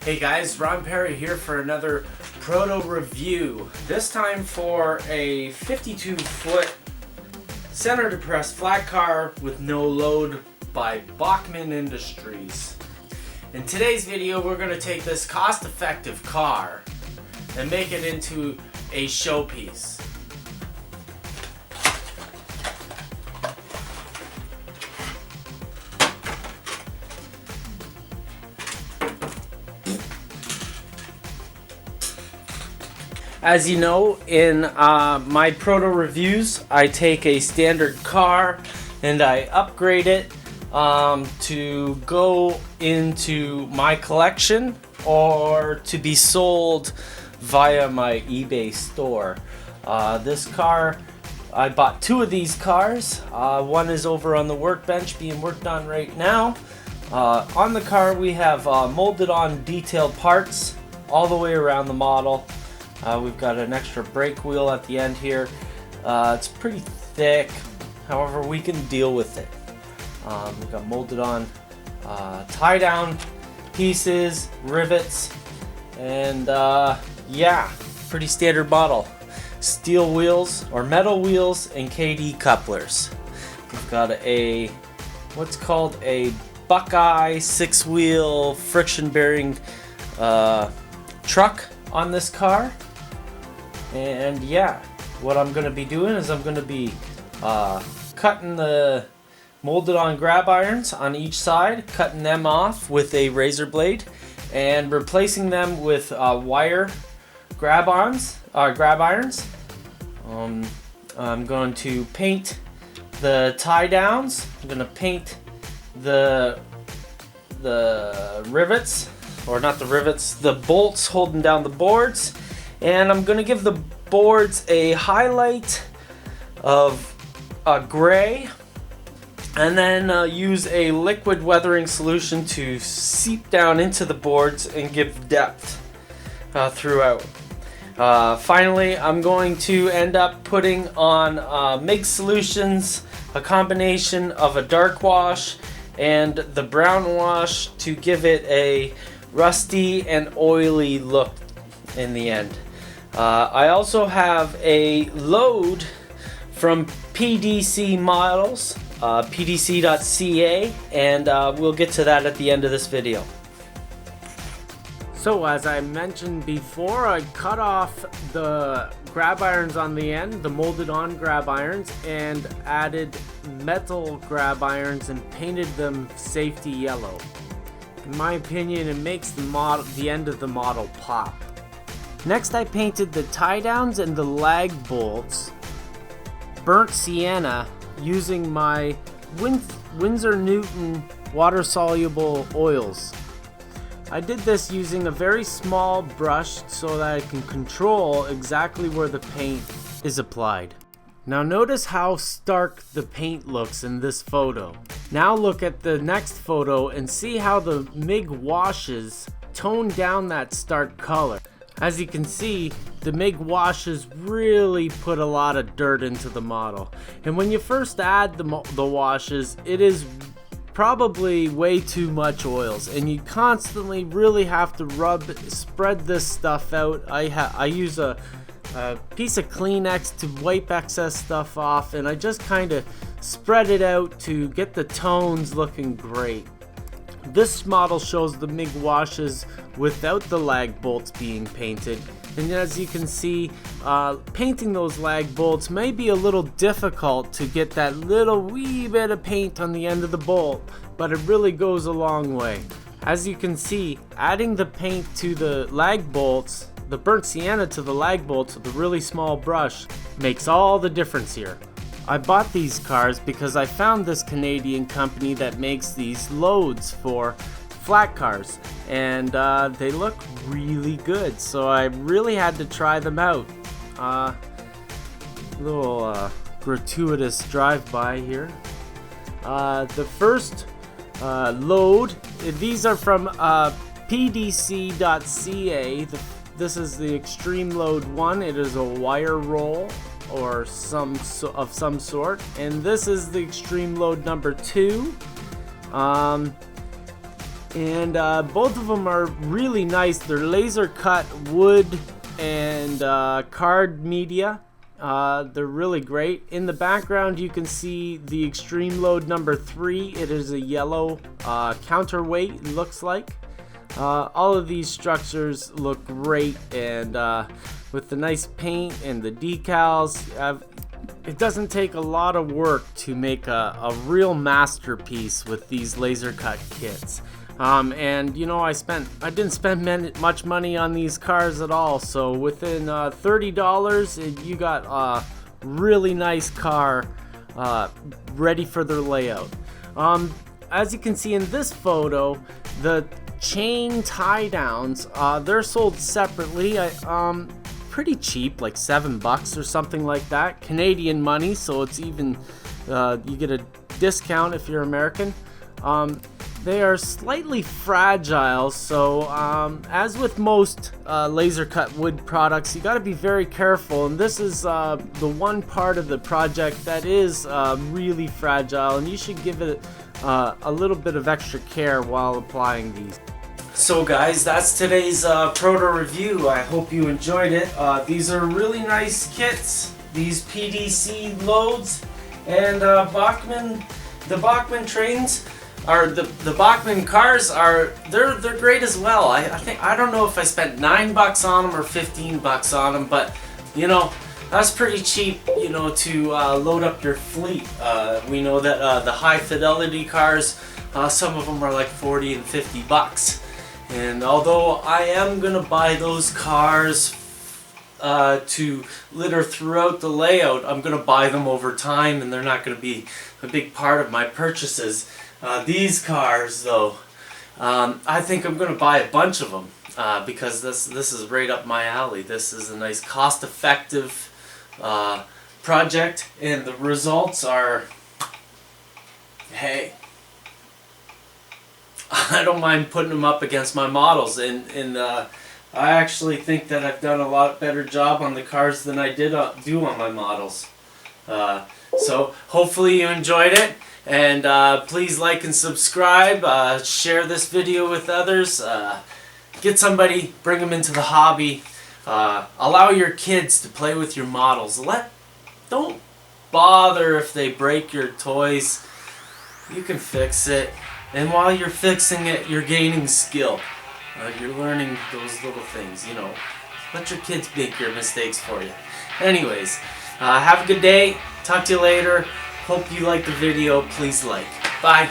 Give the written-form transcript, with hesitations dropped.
Hey guys, Ron Perry here for another Proto review. This time for a 52-foot center depressed flat car with no load by Bachmann Industries. In today's video, we're going to take this cost-effective car and make it into a showpiece. As you know, in my Proto reviews, I take a standard car and I upgrade it to go into my collection or to be sold via my eBay store. This car, I bought two of these cars. One is over on the workbench being worked on right now. On the car we have molded on detailed parts all the way around the model. We've got an extra brake wheel at the end here. It's pretty thick, however we can deal with it. We've got molded on tie down pieces, rivets, and yeah, pretty standard model. Steel wheels or metal wheels and KD couplers. We've got a what's called a Buckeye 6-wheel friction bearing truck on this car. And yeah, what I'm going to be doing is I'm going to be cutting the molded on grab irons on each side, cutting them off with a razor blade, and replacing them with wire grab irons. I'm going to paint the tie downs. I'm going to paint the rivets, or not the rivets, the bolts holding down the boards. And I'm going to give the boards a highlight of gray, and then use a liquid weathering solution to seep down into the boards and give depth throughout. Finally, I'm going to end up putting on MIG Solutions, a combination of a dark wash and the brown wash to give it a rusty and oily look in the end. I also have a load from PDC Models, pdc.ca, and we'll get to that at the end of this video. So as I mentioned before, I cut off the grab irons on the end, the molded on grab irons, and added metal grab irons and painted them safety yellow. In my opinion, it makes the end of the model pop. Next, I painted the tie downs and the lag bolts burnt sienna using my Winsor Newton water soluble oils. I did this using a very small brush so that I can control exactly where the paint is applied. Now notice how stark the paint looks in this photo. Now look at the next photo and see how the MIG washes tone down that stark color. As you can see, the MIG washes really put a lot of dirt into the model. And when you first add the washes, it is probably way too much oils. And you constantly really have to spread this stuff out. I use a piece of Kleenex to wipe excess stuff off. And I just kind of spread it out to get the tones looking great. This model shows the MIG washes without the lag bolts being painted, and as you can see, painting those lag bolts may be a little difficult to get that little wee bit of paint on the end of the bolt, but it really goes a long way. As you can see, adding the paint to the lag bolts, the burnt sienna to the lag bolts with a really small brush, makes all the difference here. I bought these cars because I found this Canadian company that makes these loads for flat cars, and they look really good, so I really had to try them out. Little gratuitous drive-by here. The first load, these are from pdc.ca. This is the Extreme Load 1. It is a wire roll or some sort, and this is the Extreme Load number 2. And both of them are really nice. They're laser cut wood and card media. They're really great. In the background you can see the Extreme Load number 3. It is a yellow counterweight, it looks like. All of these structures look great, and with the nice paint and the decals, it doesn't take a lot of work to make a real masterpiece with these laser cut kits. And you know, I didn't spend much money on these cars at all, so within $30 you got a really nice car ready for their layout. As you can see in this photo, the chain tie downs, they're sold separately, pretty cheap, like $7 or something like that, Canadian money, so it's even you get a discount if you're American. They are slightly fragile, so as with most laser cut wood products, you got to be very careful, and this is the one part of the project that is really fragile, and you should give it a little bit of extra care while applying these. So guys, that's today's proto review. I hope you enjoyed it. These are really nice kits, these PDC loads, and the Bachmann trains are the Bachmann cars are they're great as well. I don't know if I spent $9 on them or $15 on them, but you know, that's pretty cheap, you know, to load up your fleet. We know that the high fidelity cars, some of them are like $40 and $50. And although I am gonna buy those cars to litter throughout the layout, I'm gonna buy them over time, and they're not gonna be a big part of my purchases. These cars, though, I think I'm gonna buy a bunch of them because this is right up my alley. This is a nice, cost-effective project, and the results are, hey, I don't mind putting them up against my models, and I actually think that I've done a lot better job on the cars than I did do on my models. So hopefully you enjoyed it, and please like and subscribe, share this video with others, get somebody, bring them into the hobby, allow your kids to play with your models. Don't bother if they break your toys. You can fix it. And while you're fixing it, you're gaining skill. You're learning those little things, you know. Let your kids make your mistakes for you. Anyways, have a good day. Talk to you later. Hope you liked the video. Please like. Bye.